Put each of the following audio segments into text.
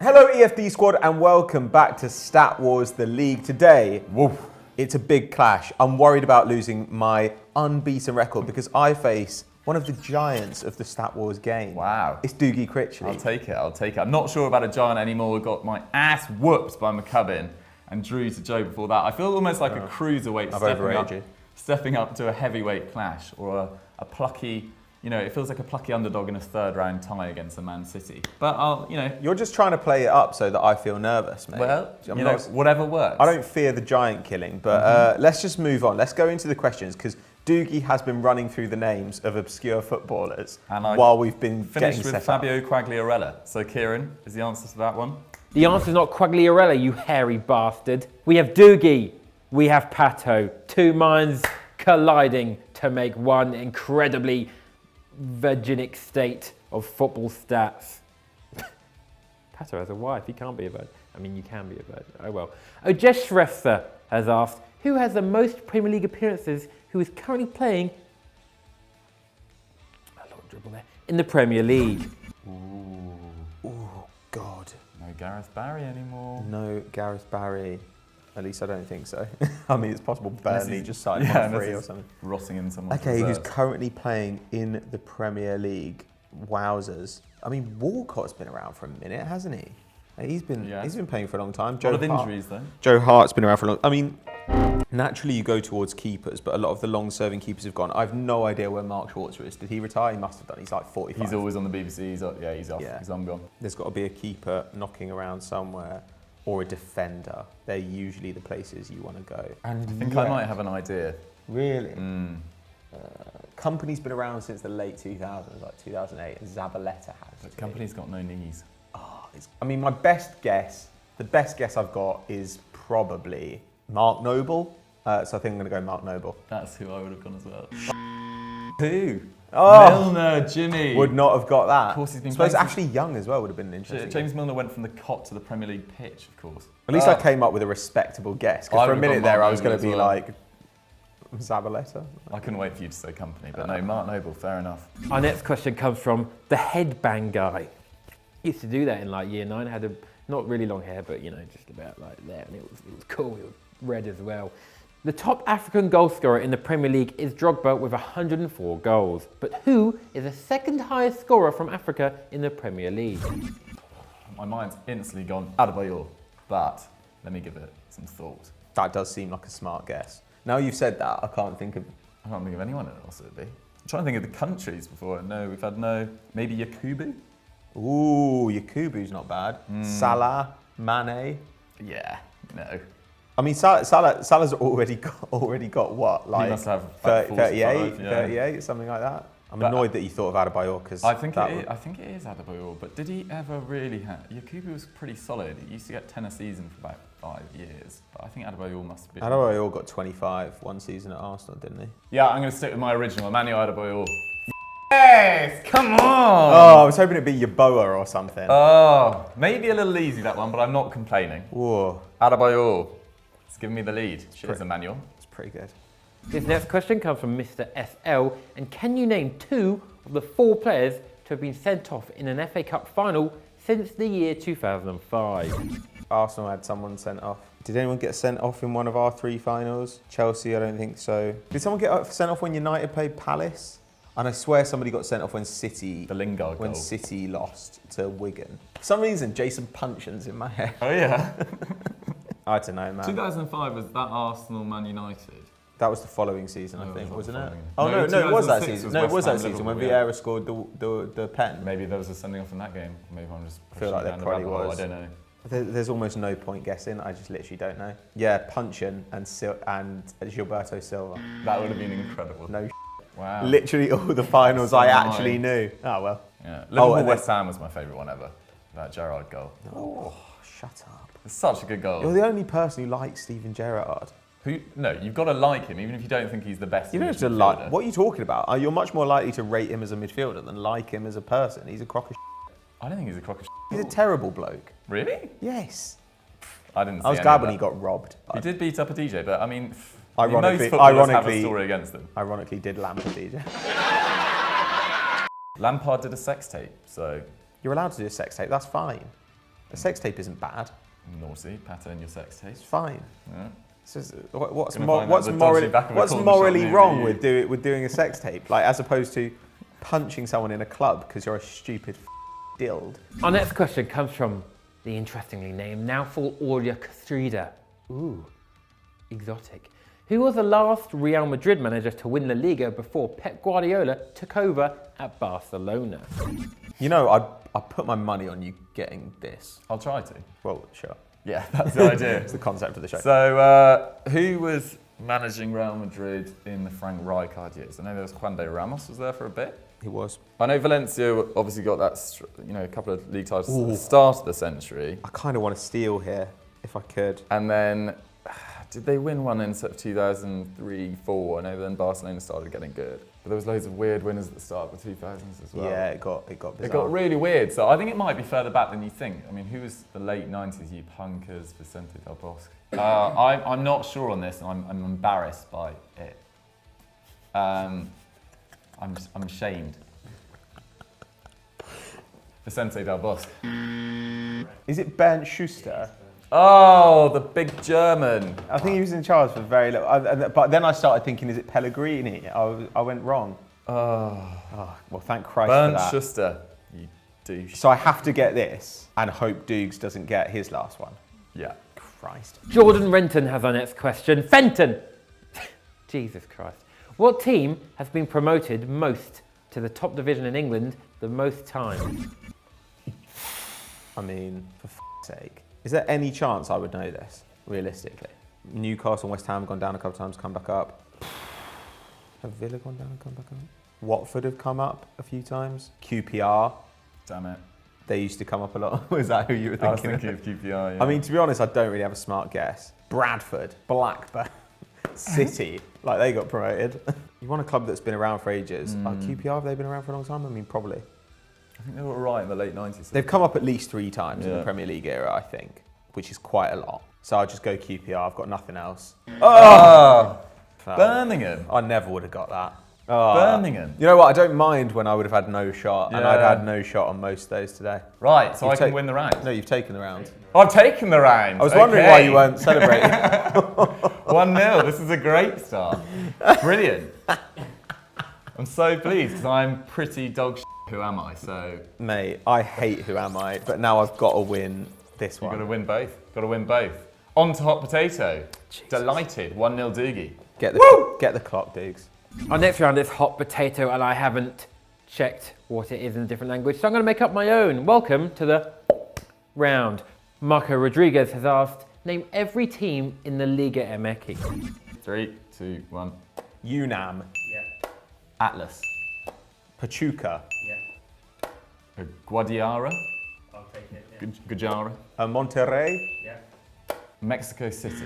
Hello EFD squad and welcome back to Stat Wars, the league. Today, it's a big clash. I'm worried about losing my unbeaten record because I face one of the giants of the Stat Wars game. Wow. It's Dougie Critchley. I'll take it. I'm not sure about a giant anymore. We got my ass whooped by McCubbin and drew to Joe before that. I feel almost like a cruiserweight stepping up to a heavyweight clash or a plucky, it feels like a plucky underdog in a third round tie against a Man City. But You're just trying to play it up so that I feel nervous, mate. Well, whatever works. I don't fear the giant killing, but let's just move on. Let's go into the questions because Dougie has been running through the names of obscure footballers while we've been finished getting with Fabio Quagliarella. So Kieran is the answer to that one. The answer is not Quagliarella, you hairy bastard. We have Dougie, we have Pato. Two minds colliding to make one incredibly virginic state of football stats. Pato has a wife, he can't be a virgin. I mean, you can be a virgin, oh well. Ojesh Shrestha has asked, who has the most Premier League appearances who is currently playing in the Premier League? Oh, God. No Gareth Barry anymore. No Gareth Barry. At least I don't think so. I mean, it's possible Burnley just signed him on free or something. Rotting in someone's Okay, reserves. who's currently playing in the Premier League? Wowzers. I mean, Walcott's been around for a minute, hasn't he? He's been playing for a long time. A lot of injuries, though. Joe Hart's been around for a long time. I mean, naturally you go towards keepers, but a lot of the long-serving keepers have gone. I have no idea where Mark Schwarzer is. Did he retire? He must have done. He's like 45. He's always on the BBC. He's off. Yeah. He's gone. There's got to be a keeper knocking around somewhere or a defender. They're usually the places you want to go. And I think I might have an idea. Really? Company's been around since the late 2000s, like 2008, and Zabaleta has. But Company's got no knees. I mean, the best guess I've got is probably Mark Noble. So I think I'm going to go Mark Noble. That's who I would have gone as well. Who? Oh, Milner, Jimmy. would not have got that. Of course, he's been I suppose playing Ashley Young as well would have been interesting. James Milner went from the cot to the Premier League pitch, of course. At least I came up with a respectable guess. Because for a minute there, I was going to be like Zabaleta. I couldn't wait for you to say Company, but no, Mark Noble, fair enough. Our next question comes from the headbang guy. Used to do that in like year 9, had not really long hair, but just about like there, and it was cool. It was red as well. The top African goal scorer in the Premier League is Drogba with 104 goals. But who is the second highest scorer from Africa in the Premier League? My mind's instantly gone Adebayor, but let me give it some thought. That does seem like a smart guess. Now you've said that, I can't think of anyone else it would be. I'm trying to think of the countries before. No, we've had maybe Yakubu? Ooh, Yakubu's not bad. Salah, Mane. Yeah, no. I mean, Salah's already got what, like he must have 38, 45, 38, something like that. I'm annoyed that you thought of Adebayor because I think it is Adebayor. But did he ever really have? Yakubu was pretty solid. He used to get 10 a season for about 5 years. But I think Adebayor must be. Adebayor got 25 one season at Arsenal, didn't he? Yeah, I'm going to stick with my original, Emmanuel Adebayor. Yes, come on! Oh, I was hoping it'd be Yeboah or something. Oh, maybe a little easy that one, but I'm not complaining. Whoa. Adebayor. It's giving me the lead. Cheers, Emmanuel. It's pretty good. This next question comes from Mr. SL. And can you name 2 of the 4 players to have been sent off in an FA Cup final since the year 2005? Arsenal had someone sent off. Did anyone get sent off in one of our 3 finals? Chelsea, I don't think so. Did someone get sent off when United played Palace? And I swear somebody got sent off when City... The Lingard When goal. City lost to Wigan. For some reason, Jason Punchin's in my head. Oh, yeah. I don't know, man. 2005 was that Arsenal Man United? That was the following season, I No, think, it wasn't it? following. Oh, no, it was that 2006 season. was No, it was West that Ham, season when Liverpool, Vieira scored the pen. Maybe there was a sending off in that game. Maybe I'm just... I feel like there probably was. I don't know. There's almost no point guessing. I just literally don't know. Yeah, Punchin and Gilberto Silva. That would have been incredible. No. Wow. Literally all the finals So I annoying. actually knew. Oh, well. Yeah. Liverpool and West Ham was my favourite one ever. That Gerrard goal. Oh, shut up. It's such a good goal. You're the only person who likes Steven Gerrard. No, you've got to like him, even if you don't think he's the best. You don't have to like. What are you talking about? You're much more likely to rate him as a midfielder than like him as a person. He's a crock of I don't think he's a crock of He's a terrible bloke. Really? Yes. I didn't see I was any glad of when that. he got robbed. He did beat up a DJ, but I mean, Ironically- most footballers have a ironically- story against them. Ironically, did Lampard DJ. Lampard did a sex tape, so You're allowed to do a sex tape. That's fine. A sex tape isn't bad. Naughty, Pato and your sex tape. It's fine. Yeah. What's Gonna find out the morally, dodgy back of a what's corner morally shop near wrong you. with doing a sex tape? Like, as opposed to punching someone in a club because you're a stupid dild. Our next question comes from the interestingly named Naufal Aurea Castrida. Ooh, exotic. Who was the last Real Madrid manager to win La Liga before Pep Guardiola took over at Barcelona? You know, I put my money on you getting this. I'll try to. Well, sure. Yeah, that's the idea. It's the concept of the show. So, who was managing Real Madrid in the Frank Rijkaard years? I know there was Juan de Ramos was there for a bit. He was. I know Valencia obviously got that, a couple of league titles at the start of the century. I kind of want to steal here, if I could. And then, did they win one in sort of 2003, 4? I know then Barcelona started getting good. But there was loads of weird winners at the start of the 2000s as well. Yeah, it got bizarre. It got really weird. So I think it might be further back than you think. I mean, who was the late 90s, you punkers, Vicente Del Bosque? I'm not sure on this, and I'm embarrassed by it. I'm ashamed. Vicente Del Bosque. Is it Bernd Schuster? Oh, the big German. I think he was in charge for very little. But then I started thinking, is it Pellegrini? I went wrong. Oh, well, thank Christ Bernd for that. Schuster, you douche. So I have to get this and hope Dougs doesn't get his last one. Yeah. Christ. Jordan Renton has our next question. Fenton! Jesus Christ. What team has been promoted most to the top division in England the most times? I mean, for f***'s sake. Is there any chance I would know this, realistically? Newcastle and West Ham have gone down a couple of times, come back up. Have Villa gone down and come back up? Watford have come up a few times. QPR, Damn it. they used to come up a lot. Was that who you were thinking? I was thinking of QPR, yeah. I mean, to be honest, I don't really have a smart guess. Bradford, Blackburn, City, like they got promoted. You want a club that's been around for ages. QPR, have they been around for a long time? I mean, probably. I think they were all right in the late 90s. They've come up at least 3 times in the Yeah. Premier League era, I think, which is quite a lot. So I'll just go QPR, I've got nothing else. Birmingham. I never would have got that. Birmingham. You know what, I don't mind when I would have had no shot, and Yeah. I'd had no shot on most of those today. Right, so You've I can ta- win the round. No, you've taken the round. I've taken the round. I was wondering why you weren't celebrating. 1-0. This is a great start. Brilliant. I'm so pleased because I'm pretty dog shit. Who am I? So Mate, I hate Who Am I, but now I've got to win this you've one. got to win both. Got to win both. On to hot potato. Jesus. Delighted. 1-0 Dougie. Get the clock, Diggs. Our next round is hot potato, and I haven't checked what it is in a different language, so I'm going to make up my own. Welcome to the round. Marco Rodriguez has asked, name every team in the Liga MX. 3, 2, 1. UNAM, Yeah. Atlas. Pachuca, Yeah. Guadiara. I'll take it. Guajara. Monterrey, Yeah. Mexico City.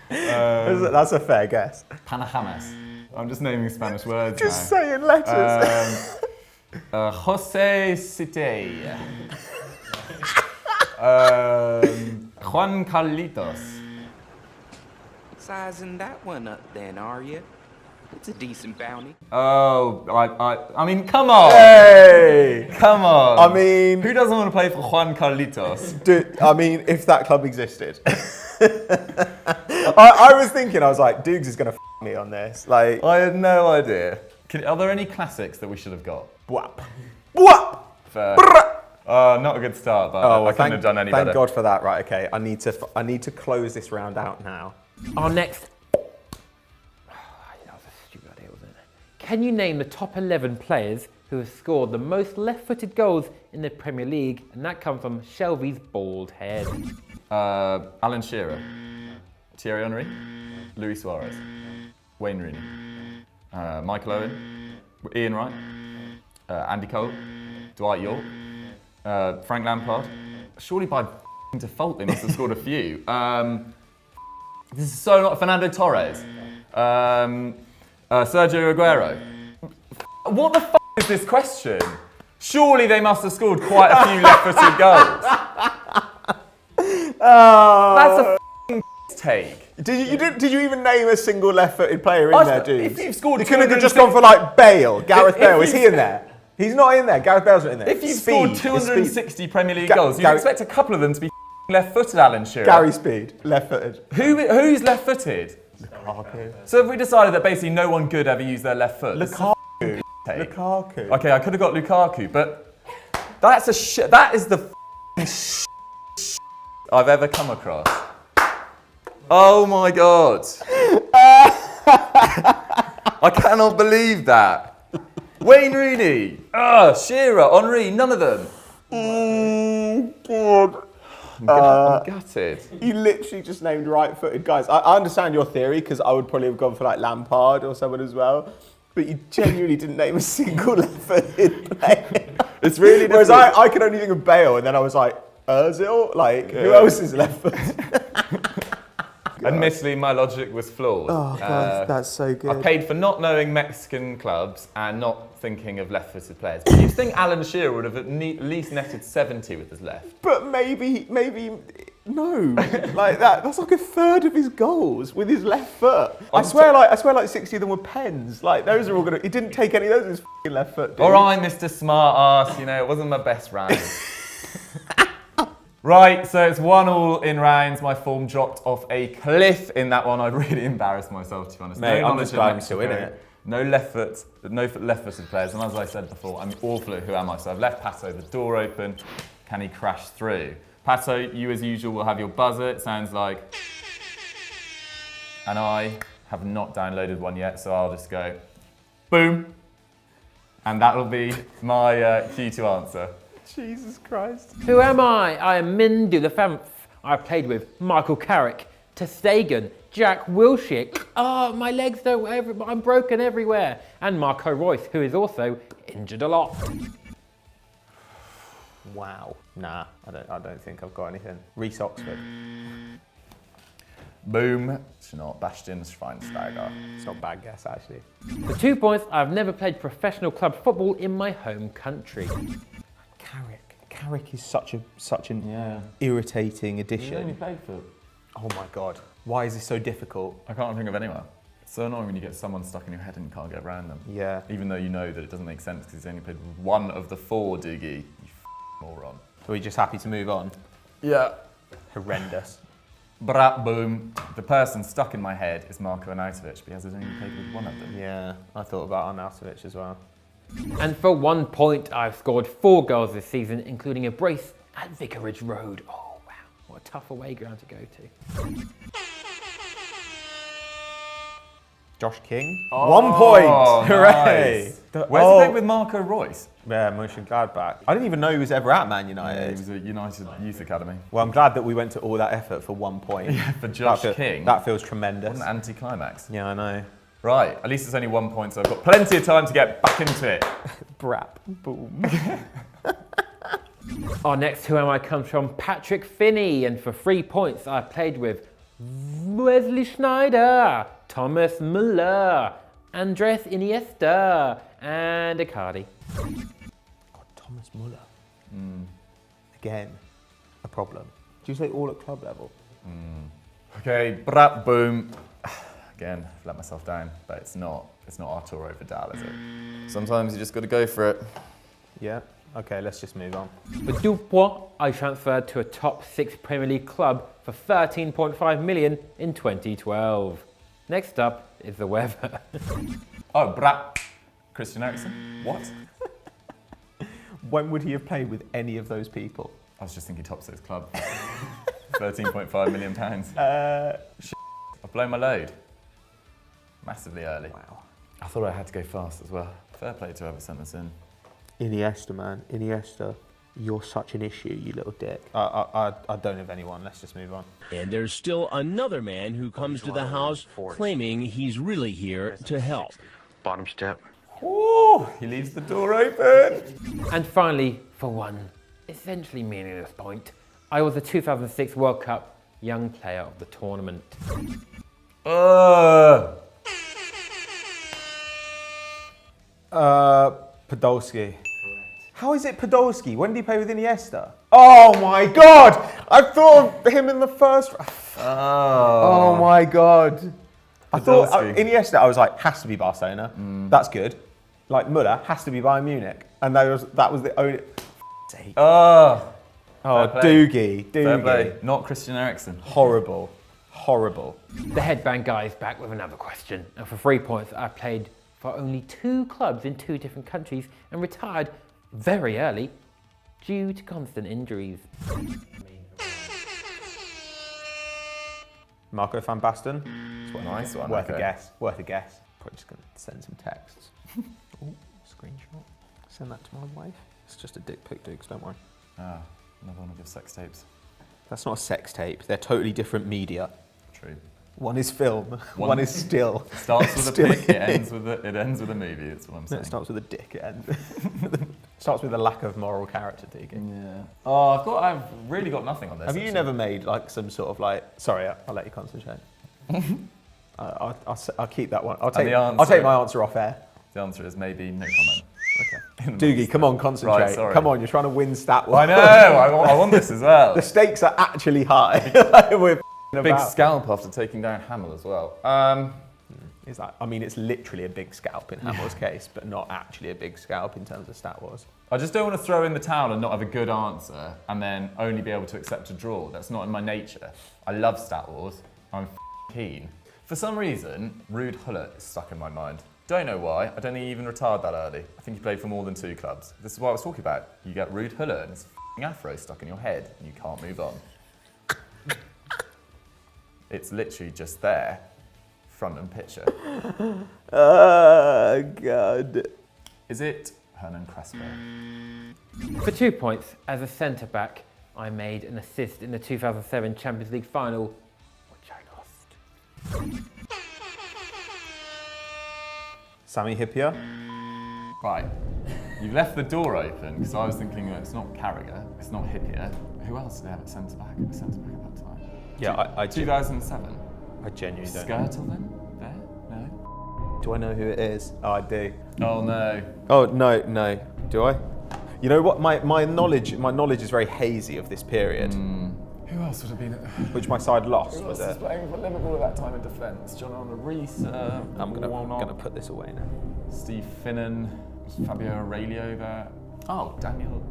that's a fair guess. Panajamas. I'm just naming Spanish words Just now. saying letters. Jose Cite. Juan Carlitos. Sizing that one up then, are you? It's a decent bounty. Oh, I mean, come on. Hey! Come on. I mean, Who doesn't want to play for Juan Carlitos? if that club existed. I was thinking, I was like, Dougs is going to f me on this. Like, I had no idea. Are there any classics that we should have got? whap. Whap! Fair. Not a good start, but Oh, I couldn't have done any thank better. God for that. Right, okay. I need to close this round out now. Our next... That was a stupid idea, wasn't it? Can you name the top 11 players who have scored the most left-footed goals in the Premier League? And that comes from Shelby's bald head. Alan Shearer. Thierry Henry. Luis Suarez. Wayne Rooney. Michael Owen. Ian Wright. Andy Cole. Dwight York. Frank Lampard. Surely by default they must have scored a few. This is so not Fernando Torres. Sergio Aguero. What the is this question? Surely they must have scored quite a few left-footed goals. That's a take. Did you even name a single left-footed player in there, dude? If you've scored, you couldn't have just gone for like Bale, Gareth Bale. Is he in there? He's not in there. Gareth Bale's not in there. If you've Speed. scored It's 260 Premier League Ga- goals, you Gary- expect a couple of them to be left-footed, Alan Shearer. Gary Speed, left-footed. Who's left-footed? Lukaku. So have we decided that basically no one good ever used their left foot? Lukaku. Take. Lukaku. Okay, I could have got Lukaku, but that is the I've ever come across. Oh my God. I cannot believe that. Wayne Rooney, Shearer, Henry, none of them. God. I'm gutted. You literally just named right-footed guys. I understand your theory because I would probably have gone for like Lampard or someone as well. But you genuinely didn't name a single left-footed player. It's really difficult. Whereas I could only think of Bale, and then I was like, Ozil? Like, who else is left-footed? Admittedly, my logic was flawed. Oh, God, that's so good. I paid for not knowing Mexican clubs and not thinking of left-footed players. But you'd think Alan Shearer would have at least netted 70 with his left. But maybe, no. Like that's like a third of his goals with his left foot. I swear like 60 of them were pens. Like those are all gonna, he didn't take any of those with his f***ing left foot, dude. All right, Mr. Smart Ass, it wasn't my best round. Right, so it's 1-1 in rounds. My form dropped off a cliff in that one. I really embarrassed myself, to be honest. Mate, I'm knowledge just of glad I'm Mexico, still in it. No left-footed players. And as I said before, I'm awful at who am I? So I've left Pato the door open. Can he crash through? Pato, you as usual will have your buzzer. It sounds like. And I have not downloaded one yet, so I'll just go boom. And that'll be my cue to answer. Jesus Christ. Who am I? I am Mindu the Famf. I played with Michael Carrick, Ter Stegen, Jack Wilshere. My legs don't, I'm broken everywhere. And Marco Reus, who is also injured a lot. Wow. Nah, I don't think I've got anything. Reece Oxford. Boom. It's not Bastian Schweinsteiger. It's not a bad guess, actually. For 2 points, I've never played professional club football in my home country. Carrick is such an irritating addition. played for. Oh my God. Why is this so difficult? I can't think of anyone. It's so annoying when you get someone stuck in your head and you can't get around them. Yeah. Even though you know that it doesn't make sense because he's only played one of the 4, Dougie. You moron. So we're just happy to move on? Yeah. Horrendous. Brat boom. The person stuck in my head is Marko Arnautovic, but he has only played with one of them. Yeah, I thought about Arnautovic as well. And for 1 point, I've scored 4 goals this season, including a brace at Vicarage Road. Oh, wow. What a tough away ground to go to. Josh King. Oh, 1 point. Hooray. Nice. Where's he played with Marco Reus? Yeah, Mönchengladbach. I didn't even know he was ever at Man United. He was at United Youth Academy. Well, I'm glad that we went to all that effort for 1 point. Yeah, for Josh that King. That feels tremendous. What an anticlimax. Yeah, I know. Right, at least it's only 1 point, so I've got plenty of time to get back into it. Brap. Boom. Our next Who Am I comes from Patrick Finney, and for 3 points, I played with Wesley Sneijder, Thomas Müller, Andres Iniesta, and Icardi. God, Thomas Müller. Again, a problem. Do you say all at club level? Okay, brat boom. Again, I've let myself down, but it's not Arturo Vidal, is it? Sometimes you just got to go for it. Yeah. Okay, let's just move on. For 2 points, I transferred to a top 6 Premier League club for 13.5 million in 2012. Next up is the weather. Oh, brat. Christian Eriksen? What? When would he have played with any of those people? I was just thinking top 6 club. £13.5 million. I've blown my load. Massively early. Wow. I thought I had to go fast as well. Fair play to whoever sent this in. Iniesta, man. Iniesta. You're such an issue, you little dick. I don't have anyone. Let's just move on. And there's still another man who comes to the house claiming he's really here to help. Bottom step. Oh, he leaves the door open. And finally, for one essentially meaningless point, I was the 2006 World Cup Young Player of the Tournament. Podolski. How is it Podolski? When did he play with Iniesta? Oh my God! I thought of him in the first. Oh my God! I thought Podolski. Iniesta. I was like, has to be Barcelona. That's good. like Muller, has to be Bayern Munich. And that was the only... Oh, Dougie. fair play. Not Christian Eriksen. Horrible. The headband guy is back with another question. And for 3 points, I played for only 2 clubs in 2 different countries and retired very early due to constant injuries. Marco van Basten. Nice one. Worth a guess. Probably just going to send some texts. Oh, screenshot. Send that to my wife. It's just a dick pic, Dukes, don't worry. Ah, another one of your sex tapes. That's not a sex tape. They're totally different media. True. One is film, one is still. Starts with a pic, it ends with a movie, that's what I'm saying. It starts with a dick, it ends. Starts with a lack of moral character, Dougie. Yeah. Oh, I've really got nothing on this. Have you never made like some sort of like, sorry, I'll let you concentrate. I'll keep that one. I'll take my answer off air. The answer is maybe no comment. Okay. Doogie, come on, concentrate. Right, sorry. Come on, you're trying to win stat. I know, I want this as well. The stakes are actually high. We're big scalp after taking down Hamill as well. Is that? I mean, it's literally a big scalp in Hamill's case, but not actually a big scalp in terms of Stat Wars. I just don't want to throw in the towel and not have a good answer and then only be able to accept a draw. That's not in my nature. I love Stat Wars. I'm keen. For some reason, Ruud Gullit is stuck in my mind. Don't know why. I don't think he even retired that early. I think he played for more than 2 clubs. This is what I was talking about. You get Ruud Gullit and his afro stuck in your head and you can't move on. It's literally just there, front and picture. Oh, God. Is it Hernan Crespo? For 2 points, as a centre-back, I made an assist in the 2007 Champions League final, which I lost. Sammy Hippier. Right. You've left the door open because I was thinking it's not Carragher, it's not Hippier. Who else did they have at centre-back? At that time? Yeah, I 2007. I genuinely don't know. Skirtle then? There? No? Do I know who it is? Oh, I do. Oh no. Oh, no. Do I? You know what? My knowledge is very hazy of this period. Who else would have been? Which my side lost, Who was else was it? playing for Liverpool at that time in defence? John Arne Rees. I'm gonna put this away now. Steve Finnan. Was Fabio Aurelio there? Oh, Daniel.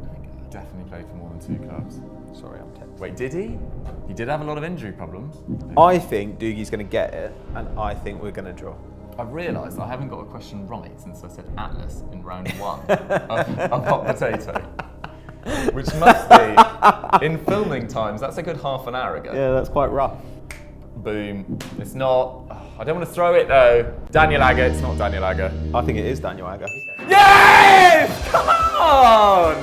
Definitely played for more than 2 clubs. Sorry, I'm texting. Wait, did he? He did have a lot of injury problems. I think Doogie's going to get it, and I think we're going to draw. I've realised I haven't got a question right since I said Atlas in round 1 of Hot Potato. Which must be, in filming times, that's a good half an hour ago. Yeah, that's quite rough. Boom. It's not. I don't want to throw it though. Daniel Agger, it's not Daniel Agger. I think it is Daniel Agger. Yes! Come on!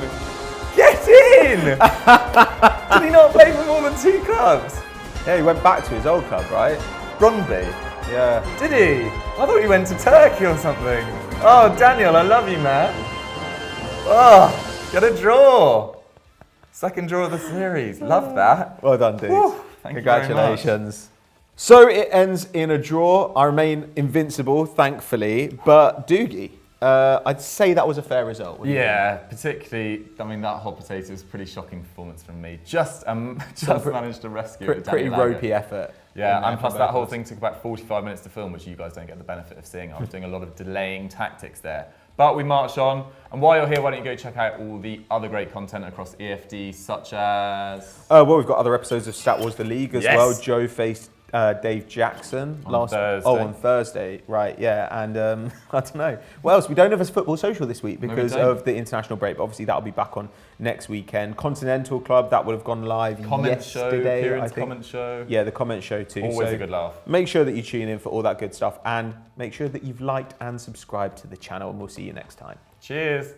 Get in! Did he not play for more than 2 clubs? Yeah, he went back to his old club, right? Brøndby. Yeah. Did he? I thought he went to Turkey or something. Oh, Daniel, I love you, man. Oh, get a draw. Second draw of the series. Love that. Well done, dudes. Woo, thank you very Congratulations. So it ends in a draw. I remain invincible, thankfully. But Dougie, I'd say that was a fair result. Wouldn't Yeah, particularly, I mean, that hot potato was a pretty shocking performance from me. Just managed to rescue it. Pretty ropey effort. Yeah, and plus that whole thing took about 45 minutes to film, which you guys don't get the benefit of seeing. I was doing a lot of delaying tactics there. But we marched on, and while you're here, why don't you go check out all the other great content across EFD, such as... Well, we've got other episodes of Stat Wars The League as Yes. well. Joe faced Dave Jackson On Thursday. on Thursday, right? Yeah, and I don't know. What else? We don't have a football social this week because of the international break. But obviously that'll be back on next weekend. Continental Club, that would have gone live yesterday. Kieran's comment show. Yeah, the comment show too. Always so a good laugh. Make sure that you tune in for all that good stuff, and make sure that you've liked and subscribed to the channel. And we'll see you next time. Cheers.